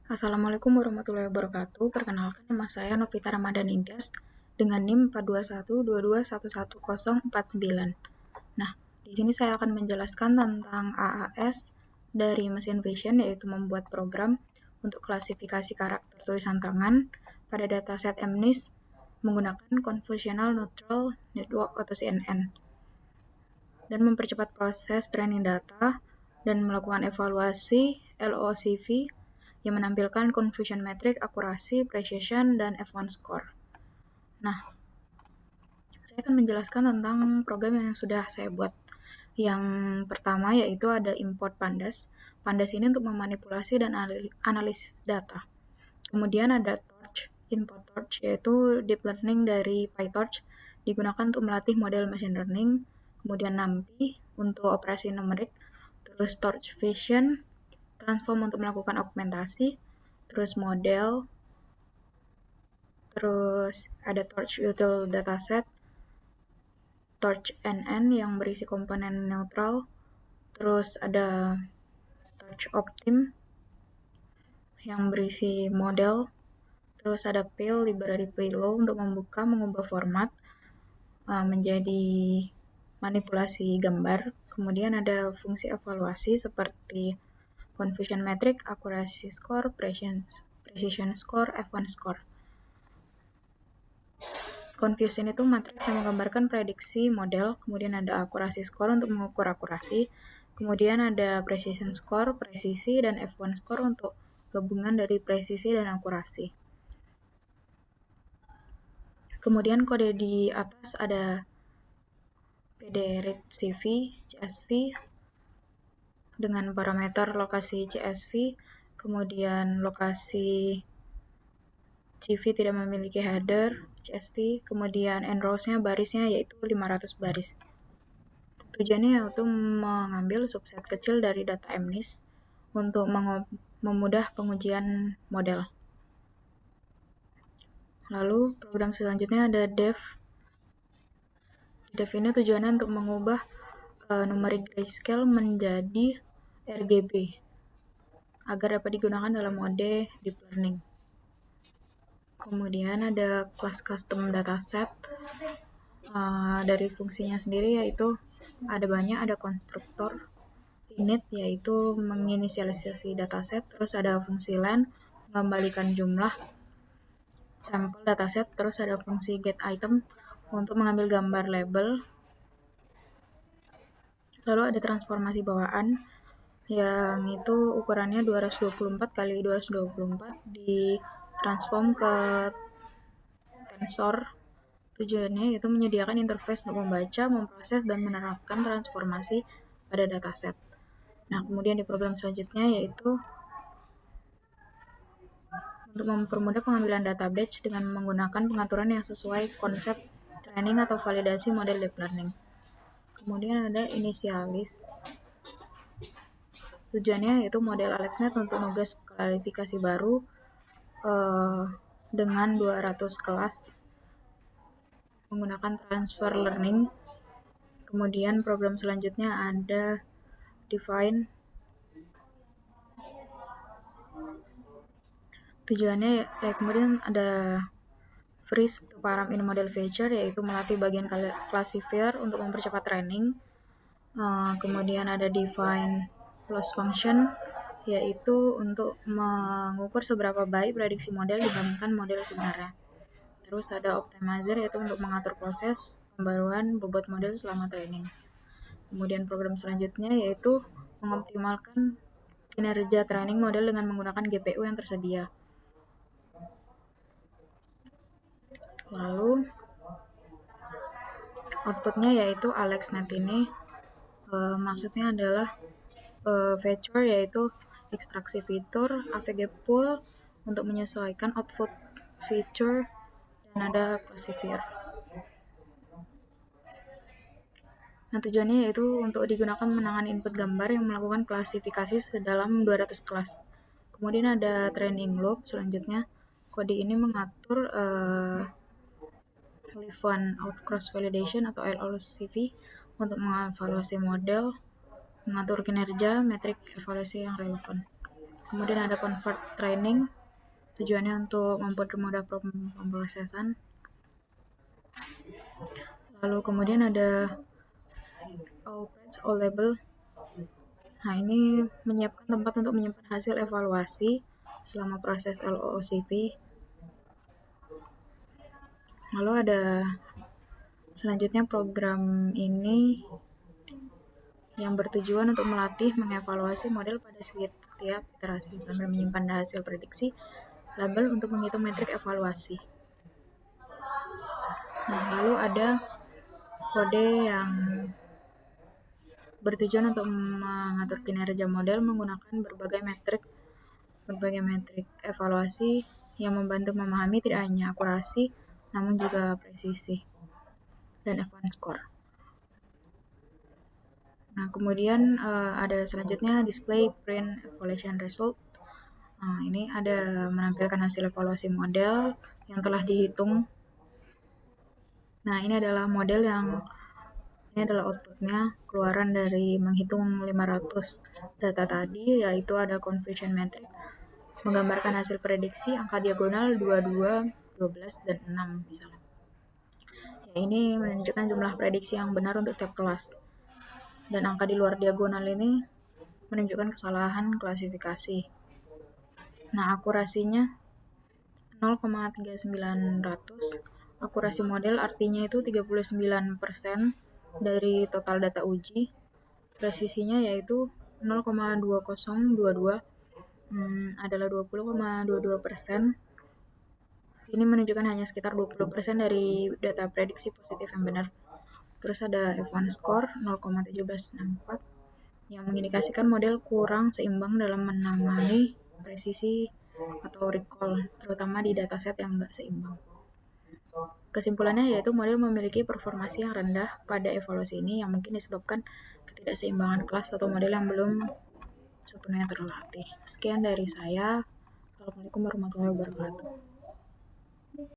Assalamualaikum warahmatullahi wabarakatuh. Perkenalkan, nama saya Novita Ramadan Indah dengan NIM 42122111049. Nah, di sini saya akan menjelaskan tentang AAS dari mesin Vision, yaitu membuat program untuk klasifikasi karakter tulisan tangan pada dataset MNIST menggunakan Convolutional Neural Network atau CNN dan mempercepat proses training data dan melakukan evaluasi LOCV yang menampilkan confusion metric, akurasi, precision, dan F1 score. Nah, saya akan menjelaskan tentang program yang sudah saya buat. Yang pertama yaitu ada import pandas. Pandas ini untuk memanipulasi dan analisis data. Kemudian ada torch, input torch, yaitu deep learning dari PyTorch, digunakan untuk melatih model machine learning. Kemudian NumPy untuk operasi numerik, terus torch vision, transform untuk melakukan augmentasi, terus model, terus ada torch util dataset, torch NN yang berisi komponen neutral, terus ada torch optim yang berisi model, terus ada Pale library preload untuk mengubah format menjadi manipulasi gambar. Kemudian ada fungsi evaluasi seperti confusion metric, accuracy score, precision score, F1 score. Confusion itu matriks yang menggambarkan prediksi model, kemudian ada akurasi score untuk mengukur akurasi, kemudian ada precision score, presisi, dan F1 score untuk gabungan dari presisi dan akurasi. Kemudian kode di atas ada PDReadCV, CSV, dengan parameter lokasi CSV, kemudian lokasi CV tidak memiliki header, CSV, kemudian enrows-nya barisnya yaitu 500 baris. Tujuannya yaitu mengambil subset kecil dari data MNIST untuk memudah pengujian model. Lalu program selanjutnya ada dev. Dev ini tujuannya untuk mengubah numerik grayscale menjadi RGB agar dapat digunakan dalam mode deep learning. Kemudian ada class custom dataset. Dari fungsinya sendiri yaitu ada banyak, ada konstruktor init yaitu menginisialisasi dataset, terus ada fungsi len mengembalikan jumlah sampel dataset, terus ada fungsi get item untuk mengambil gambar label. Lalu ada transformasi bawaan yang itu ukurannya 224 kali 224 ditransform ke tensor. Tujuannya yaitu menyediakan interface untuk membaca, memproses, dan menerapkan transformasi pada dataset. Nah, kemudian di program selanjutnya yaitu untuk mempermudah pengambilan data batch dengan menggunakan pengaturan yang sesuai konsep training atau validasi model deep learning. Kemudian ada inisialis. Tujuannya yaitu model AlexNet untuk nugas klasifikasi baru dengan 200 kelas menggunakan transfer learning. Kemudian program selanjutnya ada define. Tujuannya kemudian ada freeze untuk param in model feature, yaitu melatih bagian classifier untuk mempercepat training. Kemudian ada define loss function, yaitu untuk mengukur seberapa baik prediksi model dibandingkan model sebenarnya. Terus ada optimizer, yaitu untuk mengatur proses pembaruan bobot model selama training. Kemudian program selanjutnya yaitu mengoptimalkan kinerja training model dengan menggunakan GPU yang tersedia. Lalu outputnya yaitu AlexNet ini maksudnya adalah feature yaitu ekstraksi fitur, AVG pool untuk menyesuaikan output feature, dan ada classifier. Nah, tujuannya yaitu untuk digunakan menangani input gambar yang melakukan klasifikasi sedalam 200 kelas. Kemudian ada training loop selanjutnya. Kode ini mengatur Leaf-1 out cross validation atau LOCV untuk mengevaluasi model, mengatur kinerja, metrik evaluasi yang relevan. Kemudian ada convert training, tujuannya untuk mempermudah pemrosesan. Lalu kemudian ada all patch, all label. Nah, ini menyiapkan tempat untuk menyimpan hasil evaluasi selama proses LOCP. Lalu ada selanjutnya program ini yang bertujuan untuk melatih mengevaluasi model pada setiap iterasi sambil menyimpan hasil prediksi label untuk menghitung metrik evaluasi. Nah, lalu ada kode yang bertujuan untuk mengatur kinerja model menggunakan berbagai metrik evaluasi yang membantu memahami tidak hanya akurasi namun juga presisi dan F1 score. Nah, kemudian ada selanjutnya display print evaluation result. Nah, ini ada menampilkan hasil evaluasi model yang telah dihitung. Nah, ini adalah model yang ini adalah outputnya, keluaran dari menghitung 500 data tadi, yaitu ada conversion metric, menggambarkan hasil prediksi, angka diagonal 22, 12, dan 6 misalnya. Ya, ini menunjukkan jumlah prediksi yang benar untuk setiap kelas. Dan angka di luar diagonal ini menunjukkan kesalahan klasifikasi. Nah, akurasinya 0,3900. Akurasi model artinya itu 39% dari total data uji. Presisinya yaitu 0,2022 adalah 20,22%. Ini menunjukkan hanya sekitar 20% dari data prediksi positif yang benar. Terus ada F1 score 0,1764 yang mengindikasikan model kurang seimbang dalam menangani presisi atau recall, terutama di dataset yang nggak seimbang. Kesimpulannya yaitu model memiliki performasi yang rendah pada evaluasi ini yang mungkin disebabkan ketidakseimbangan kelas atau model yang belum sepenuhnya terlatih. Sekian dari saya. Assalamualaikum warahmatullahi wabarakatuh.